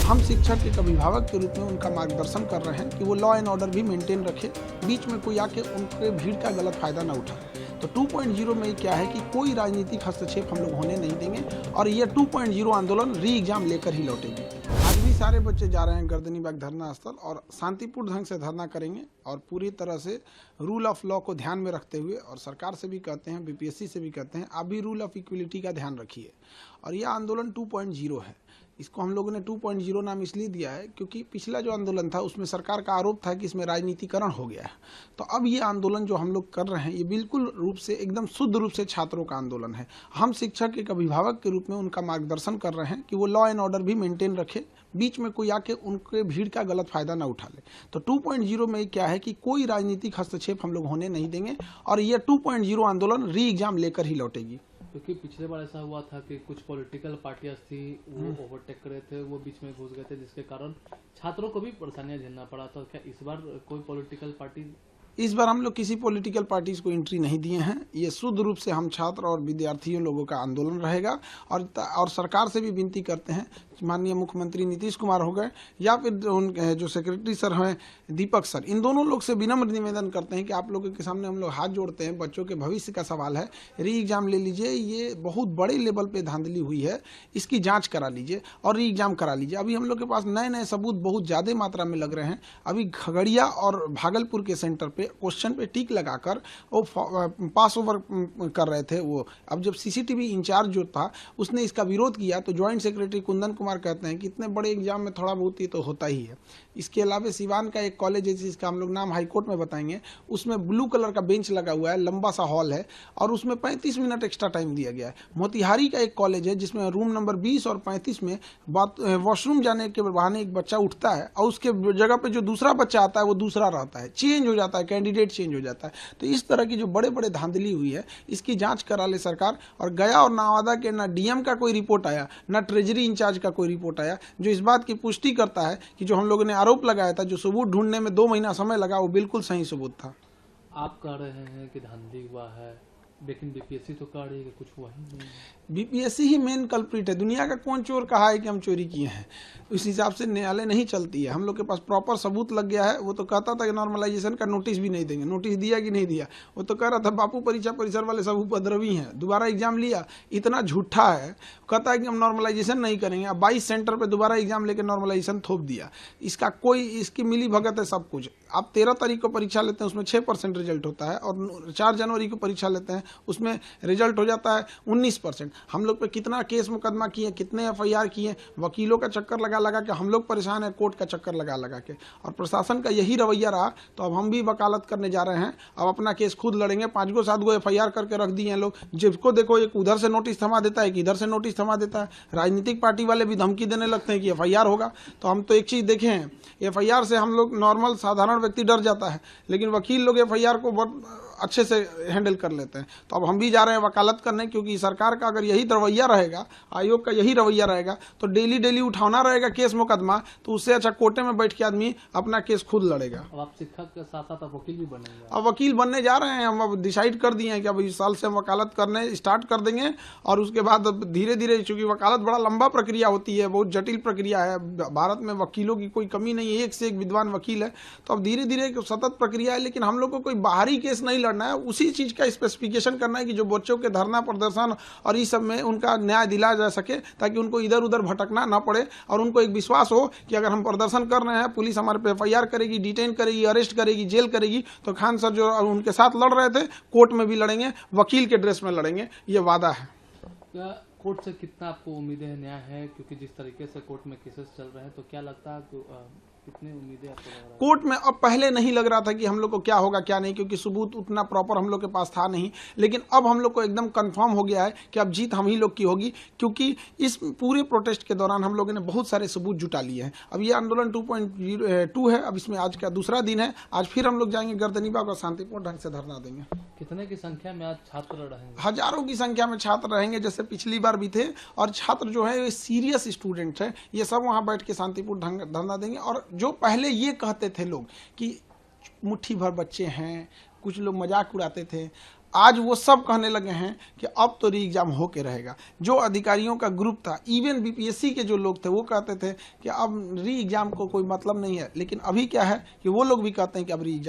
हम शिक्षक एक अभिभावक के रूप में उनका मार्गदर्शन कर रहे हैं कि वो लॉ एंड ऑर्डर भी मेंटेन रखे, बीच में कोई आके उनके भीड़ का गलत फायदा ना उठाए। तो 2.0 में क्या है कि कोई राजनीतिक हस्तक्षेप हम लोग होने नहीं देंगे और ये 2.0 आंदोलन री एग्जाम लेकर ही लौटेगी। आज भी सारे बच्चे जा रहे हैं गर्दनीबाग धरना स्थल और शांतिपूर्ण ढंग से धरना करेंगे और पूरी तरह से रूल ऑफ लॉ को ध्यान में रखते हुए, और सरकार से भी कहते हैं, बीपीएससी से भी कहते हैं, आप भी रूल ऑफ इक्वलिटी का ध्यान रखिए। और यह आंदोलन 2.0 है। इसको हम लोगों ने 2.0 नाम इसलिए दिया है क्योंकि पिछला जो आंदोलन था उसमें सरकार का आरोप था कि इसमें राजनीतिकरण हो गया है। तो अब ये आंदोलन जो हम लोग कर रहे हैं ये बिल्कुल रूप से, एकदम शुद्ध रूप से छात्रों का आंदोलन है। हम शिक्षक एक अभिभावक के रूप में उनका मार्गदर्शन कर रहे हैं कि वो लॉ एंड ऑर्डर भी मेंटेन रखे, बीच में कोई आके उनके भीड़ का गलत फायदा ना उठा ले। तो 2.0 में क्या है कि कोई राजनीतिक हस्तक्षेप हम लोग होने नहीं देंगे और ये 2.0 आंदोलन री एग्जाम लेकर ही लौटेगी। क्योंकि पिछले बार ऐसा हुआ था कि कुछ पॉलिटिकल पार्टियां थी, वो ओवरटेक कर रहे थे, वो बीच में घुस गए थे, जिसके कारण छात्रों को भी परेशानियां झेलना पड़ा। तो क्या इस बार कोई पॉलिटिकल पार्टी? इस बार हम लोग किसी पॉलिटिकल पार्टीज को एंट्री नहीं दिए हैं। ये शुद्ध रूप से हम छात्र और विद्यार्थियों लोगों का आंदोलन रहेगा। और सरकार से भी विनती करते हैं, माननीय मुख्यमंत्री नीतीश कुमार हो गए या फिर उन जो सेक्रेटरी सर हैं दीपक सर, इन दोनों लोग से विनम्र निवेदन करते हैं कि आप लोगों के सामने हम लोग हाथ जोड़ते हैं, बच्चों के भविष्य का सवाल है, री एग्जाम ले लीजिए। ये बहुत बड़े लेवल पे धांधली हुई है, इसकी जांच करा लीजिए और री एग्जाम करा लीजिए। अभी हम लोग के पास नए नए सबूत बहुत ज़्यादा मात्रा में लग रहे हैं। अभी खगड़िया और भागलपुर के सेंटर पे क्वेश्चन पे टिक लगाकर वो पास ओवर कर रहे थे। वो अब जब सीसीटीवी इंचार्ज जो था उसने इसका विरोध किया तो ज्वाइंट सेक्रेटरी कुंदन कुमार कहते हैं कि इतने बड़े एग्जाम में थोड़ा बहुत ही तो होता ही है। इसके अलावा सिवान का एक कॉलेज है जिसका हम लोग नाम हाईकोर्ट में बताएंगे, उसमें ब्लू कलर का बेंच लगा हुआ है, लंबा सा हॉल है और उसमें 35 मिनट एक्स्ट्रा टाइम दिया गया है। मोतिहारी का एक कॉलेज है जिसमें रूम नंबर 20 और 35 में वॉशरूम जाने के बहाने एक बच्चा उठता है और उसके जगह पे जो दूसरा बच्चा आता है वो दूसरा रहता है, चेंज हो जाता है, कैंडिडेट चेंज हो जाता है। तो इस तरह की जो बड़े बड़े धांधली हुई है इसकी जांच करा ले सरकार। और गया और नवादा के ना डीएम का कोई रिपोर्ट आया, ना ट्रेजरी इंचार्ज का कोई रिपोर्ट आया जो इस बात की पुष्टि करता है कि जो हम लोगों ने आरोप लगाया था, जो सबूत ढूंढने में 2 महीना समय लगा, वो बिल्कुल सही सबूत था। आप कह रहे हैं कि धांधली हुआ है, लेकिन बीपीएससी तो कह रही है कि कुछ हुआ ही नहीं। बीपीएससी ही मेन कल्प्रिट है। दुनिया का कौन चोर कहा है कि हम चोरी किए हैं? उस हिसाब से न्यायालय नहीं चलती है। हम लोग के पास प्रॉपर सबूत लग गया है। वो तो कहता था कि नॉर्मलाइजेशन का नोटिस भी नहीं देंगे। नोटिस दिया कि नहीं दिया? वो तो कह रहा था बापू परीक्षा परिसर वाले सब उपद्रवी हैं, दोबारा एग्जाम लिया। इतना झूठा है, कहता है कि हम नॉर्मलाइजेशन नहीं करेंगे। अब 22 सेंटर पर दोबारा एग्जाम लेकर नॉर्मलाइजेशन थोप दिया। इसका कोई, इसकी मिली भगत है सब कुछ। आप 13 तारीख को परीक्षा लेते हैं उसमें 6% रिजल्ट होता है और 4 जनवरी को परीक्षा लेते हैं उसमें रिजल्ट हो जाता है 19%। हम लोग पे कितना केस मुकदमा किए, कितने एफआईआर किए, वकीलों का चक्कर लगा लगा के हम लोग परेशान है, कोर्ट का चक्कर लगा लगा के। और प्रशासन का यही रवैया रहा तो अब हम भी वकालत करने जा रहे हैं। अब अपना केस खुद लड़ेंगे। 5 गो 7 गो एफआईआर करके रख दिए हैं लोग। जिसको देखो एक उधर से नोटिस थमा देता है, एक इधर से नोटिस थमा देता है। राजनीतिक पार्टी वाले भी धमकी देने लगते हैं कि एफआईआर होगा। तो हम तो एक चीज देखे हैं, एफआईआर से हम लोग नॉर्मल साधारण व्यक्ति डर जाता है, लेकिन वकील लोग एफआईआर को बहुत अच्छे से हैंडल कर लेते हैं। तो अब हम भी जा रहे हैं वकालत करने, क्योंकि सरकार का अगर यही रवैया रहेगा, आयोग का यही रवैया रहेगा तो डेली डेली उठाना रहेगा केस मुकदमा, तो उससे अच्छा कोर्टे में बैठ के आदमी अपना केस खुद लड़ेगा। अब आप शिक्षक के साथ साथ वकील भी बनेंगे? अब वकील बनने जा रहे हैं हम। अब डिसाइड कर दिए हैं कि अब इस साल से हम वकालत करने स्टार्ट कर देंगे और उसके बाद अब धीरे धीरे, चूंकि वकालत बड़ा लंबा प्रक्रिया होती है, बहुत जटिल प्रक्रिया है। भारत में वकीलों की कोई कमी नहीं है, एक से एक विद्वान वकील है। तो अब धीरे धीरे सतत प्रक्रिया है, लेकिन हम लोग को कोई बाहरी केस नहीं लड़ना है। उसी चीज का स्पेसिफिकेशन करना है कि जो बच्चों के धरना प्रदर्शन और इस सब में उनका न्याय दिलाया जा सके, ताकि उनको इधर उधर भटकना ना पड़े और उनको एक विश्वास हो कि अगर हम प्रदर्शन कर रहे हैं, पुलिस हमारे पे एफआईआर करेगी, डिटेन करेगी, अरेस्ट करेगी, जेल करेगी। तो खान सर जो उनके साथ लड़ रहे थे, कोर्ट में भी लड़ेंगे, वकील के ड्रेस में लड़ेंगे, ये वादा है। क्या कोर्ट से कितना आपको उम्मीदें है, न्याय है? क्योंकि जिस तरीके से कोर्ट में केसेस चल रहे हैं, तो क्या लगता है कितनी उम्मीदें आपको लग रहा है? कोर्ट में अब पहले नहीं लग रहा था कि हम लोग को क्या होगा क्या नहीं, क्योंकि सबूत उतना प्रॉपर हम लोग के पास था नहीं। लेकिन अब हम लोग को एकदम कंफर्म हो गया है कि अब जीत हम ही लोग की होगी, क्योंकि इस पूरे प्रोटेस्ट के दौरान हम लोगों ने बहुत सारे सबूत जुटा लिए हैं। अब ये आंदोलन 2.2 है। अब इसमें आज का दूसरा दिन है। आज फिर हम लोग जाएंगे गर्दनीबाग और शांतिपूर्ण ढंग से धरना देंगे। कितने की संख्या में आज छात्र रहेंगे? हजारों की संख्या में छात्र रहेंगे, जैसे पिछली बार भी थे। और छात्र जो है सीरियस स्टूडेंट है, ये सब वहाँ बैठ के शांतिपूर्ण धरना देंगे। और जो पहले ये कहते थे लोग कि मुट्ठी भर बच्चे हैं, कुछ लोग मजाक उड़ाते थे, आज वो सब कहने लगे हैं कि अब तो री एग्जाम होके रहेगा। जो अधिकारियों का ग्रुप था, इवन बीपीएससी के जो लोग थे, वो कहते थे कि अब री एग्जाम को कोई मतलब नहीं है, लेकिन अभी क्या है कि वो लोग भी कहते हैं कि अब री एग्जाम